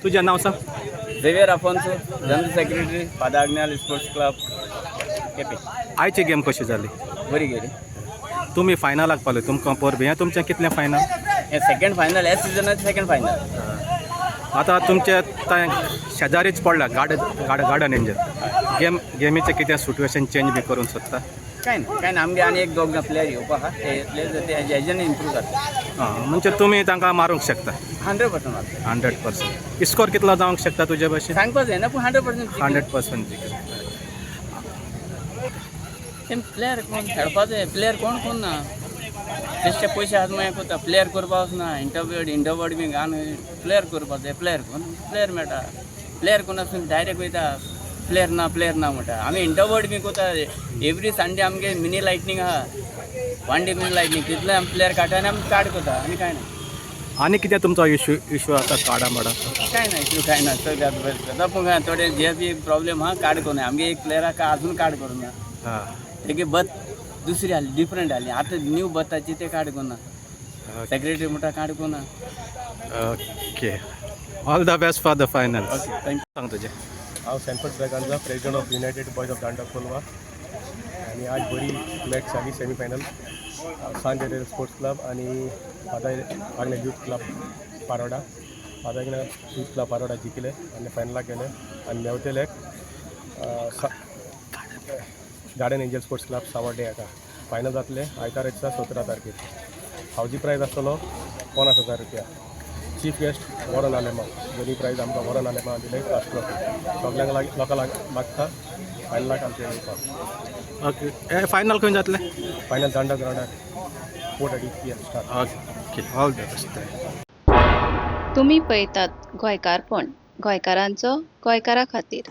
तुझं नाव सांग. Xavier Afonso, general secretary Padagnal sports club KP. आयची गेम कशी जाली? बरी गेली. तुम्ही फायनलाक पावले, तुमकां परबी हें तुमचें कितलें फायनल? हे सेकंड फायनल, ह्या सिजनाचें सेकंड फायनल. आतां तुमचे थंय शेजारीच पडला गार्डन एंजल. गेमीचें कितें सिट्युएशन चेंज बी करूंक सोदता? काय ना आमगे आनी एक दोग प्लेयर येवपा आहा, ते प्लेयर ते हेजेन इम्प्रूव जाता. म्हणजे तुमी तांकां मारूंक शकता 100% मारता. 100%. स्कोर कितलो जावंक शकता तुजे भाशेन? सांगपाक जायना पूण 100% 100% जिखता. प्लेयर कोण खेळपा जाय, प्लेयर कोण ना. बेश्टे पयशे आसा मागीर कोता प्लेयर करपा वचना. इंटरवर्ड बी घान प्लेयर करपा जाय. प्लेयर मेळटा. प्लेयर कोण आसून डायरेक्ट वयता प्लेयर ना म्हणटा. आमी इंटरवर्ड बी कोता एवरी संडे आमगे मिनी लायटनींग आहा, 1 डे मिनी लायटनींग. तितले आमी प्लेयर काडटा आनी आमी कार्ड कोता आनी काय ना. आनी कितें तुमचो इश्यू आसा कार्डा माडा? काय ना इतलो काय ना. सगळ्यात पूण थोडे जे बी प्रॉब्लेम आहा कार्ड कोना. आमगे एक प्लेयराक अजून कार्ड करूं ना. तेगे बत दुसरी आली, डिफरंट आली. आतां न्यू बताची ते कार्ड कोना. सेक्रेटरी म्हणटा कार्ड कोना. Okay, all the best for the final. Thank you. सांग तुजें. हांव Sanford Braganza, president of United Boys of Danda Colva. आनी आज बरी मॅच जाली सेमीफायनल. सांत एरियल स्पोर्ट्स क्लब आनी Fagne Youth Club Paroda. Fagne Youth Club Paroda जिखले आनी फायनलाक गेले आनी मेवतेले Garden Angel Sports Club Savarde हाका फायनल जातले आयतार दिसा 17 तारखेर. हावजी प्रायज आसतलो 50,000 रुपया. चीफ गेस्ट वरण आलेमा. दोनी प्रायज आमकां वरण आलेमा दिले. फर्स्ट सगळ्यांक लोकांक लागता फायनलाक आमचे येवपाक. ओके, हे फायनल खंय जातले? फायनल दांडा ग्राउंडार 4:30 PM start. Okay, all the best. तुम्ही पळयतात गोंयकारपण, गोंयकारांचो गोंयकारा खातीर.